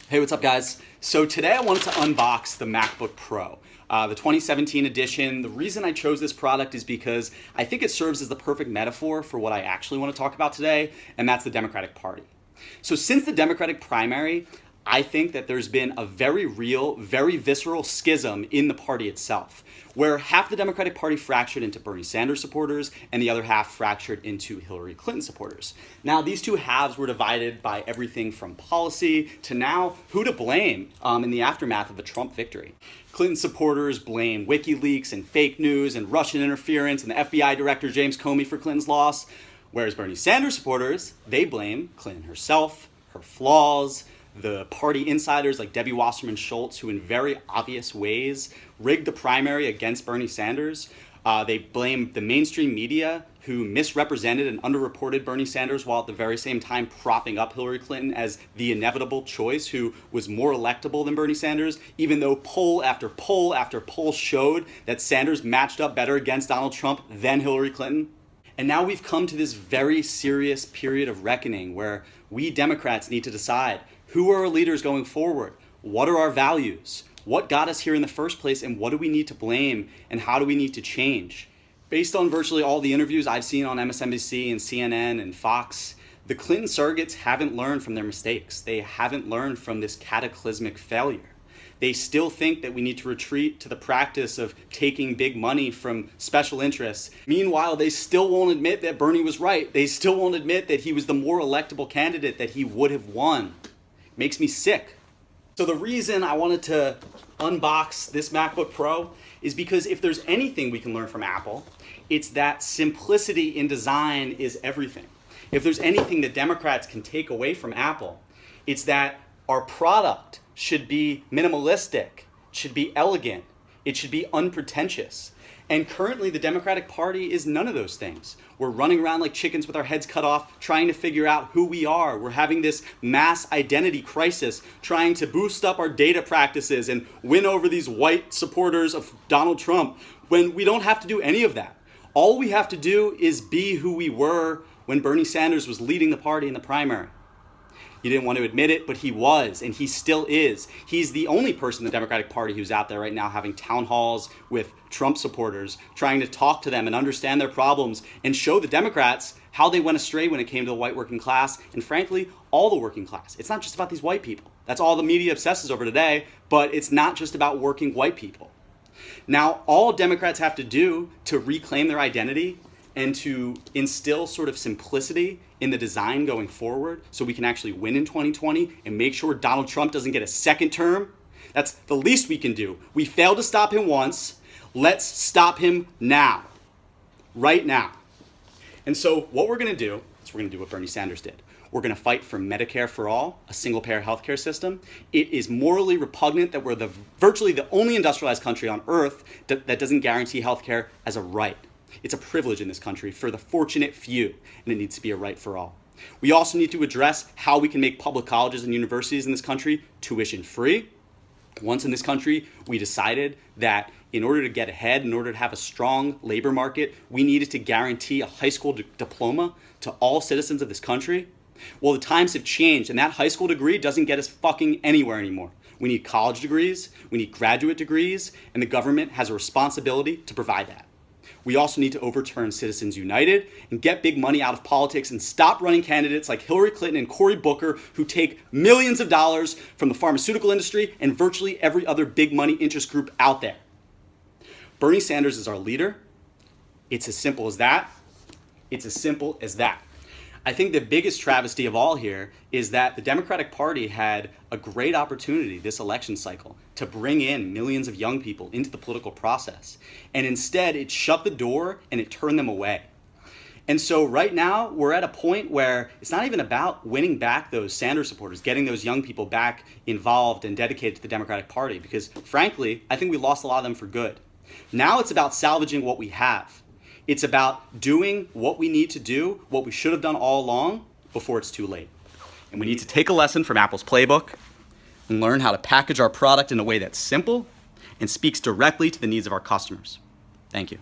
Hey, what's up guys? So today I wanted to unbox the MacBook Pro, the 2017 edition. The reason I chose this product is because I think it serves as the perfect metaphor for what I actually want to talk about today, and that's the Democratic Party. So since the Democratic primary, I think that there's been a very real, very visceral schism in the party itself, where half the Democratic Party fractured into Bernie Sanders supporters and the other half fractured into Hillary Clinton supporters. Now, these two halves were divided by everything from policy to now who to blame in the aftermath of the Trump victory. Clinton supporters blame WikiLeaks and fake news and Russian interference and the FBI director James Comey for Clinton's loss, whereas Bernie Sanders supporters, they blame Clinton herself, her flaws, the party insiders like Debbie Wasserman Schultz, who in very obvious ways rigged the primary against Bernie Sanders. They blame the mainstream media, who misrepresented and underreported Bernie Sanders while at the very same time propping up Hillary Clinton as the inevitable choice who was more electable than Bernie Sanders, even though poll after poll after poll showed that Sanders matched up better against Donald Trump than Hillary Clinton. And now we've come to this very serious period of reckoning where we Democrats need to decide who are our leaders going forward, what are our values, what got us here in the first place, and what do we need to blame, and how do we need to change. Based on virtually all the interviews I've seen on MSNBC and CNN and Fox, the Clinton surrogates haven't learned from their mistakes. They haven't learned from this cataclysmic failure. They still think that we need to retreat to the practice of taking big money from special interests. Meanwhile, they still won't admit that Bernie was right. They still won't admit that he was the more electable candidate, that he would have won. Makes me sick. So the reason I wanted to unbox this MacBook Pro is because if there's anything we can learn from Apple, it's that simplicity in design is everything. If there's anything that Democrats can take away from Apple, it's that our product should be minimalistic, should be elegant, it should be unpretentious. And currently the Democratic Party is none of those things. We're running around like chickens with our heads cut off, trying to figure out who we are. We're having this mass identity crisis, trying to boost up our data practices and win over these white supporters of Donald Trump, when we don't have to do any of that. All we have to do is be who we were when Bernie Sanders was leading the party in the primary. He didn't want to admit it, but he was, and he still is. He's the only person in the Democratic Party who's out there right now having town halls with Trump supporters, trying to talk to them and understand their problems and show the Democrats how they went astray when it came to the white working class, and frankly, all the working class. It's not just about these white people. That's all the media obsesses over today, but it's not just about working white people. Now, all Democrats have to do to reclaim their identity and to instill sort of simplicity in the design going forward so we can actually win in 2020 and make sure Donald Trump doesn't get a second term. That's the least we can do. We failed to stop him once. Let's stop him now. Right now. And so what we're gonna do is we're gonna do what Bernie Sanders did. We're gonna fight for Medicare for all, a single-payer healthcare system. It is morally repugnant that we're virtually the only industrialized country on earth that doesn't guarantee healthcare as a right. It's a privilege in this country for the fortunate few, and it needs to be a right for all. We also need to address how we can make public colleges and universities in this country tuition free. Once in this country, we decided that in order to get ahead, in order to have a strong labor market, we needed to guarantee a high school diploma to all citizens of this country. Well, the times have changed, and that high school degree doesn't get us fucking anywhere anymore. We need college degrees, we need graduate degrees, and the government has a responsibility to provide that. We also need to overturn Citizens United and get big money out of politics and stop running candidates like Hillary Clinton and Cory Booker, who take millions of dollars from the pharmaceutical industry and virtually every other big money interest group out there. Bernie Sanders is our leader. It's as simple as that. It's as simple as that. I think the biggest travesty of all here is that the Democratic Party had a great opportunity this election cycle to bring in millions of young people into the political process. And instead, it shut the door and it turned them away. And so right now, we're at a point where it's not even about winning back those Sanders supporters, getting those young people back involved and dedicated to the Democratic Party, because frankly, I think we lost a lot of them for good. Now it's about salvaging what we have. It's about doing what we need to do, what we should have done all along, before it's too late. And we need to take a lesson from Apple's playbook and learn how to package our product in a way that's simple and speaks directly to the needs of our customers. Thank you.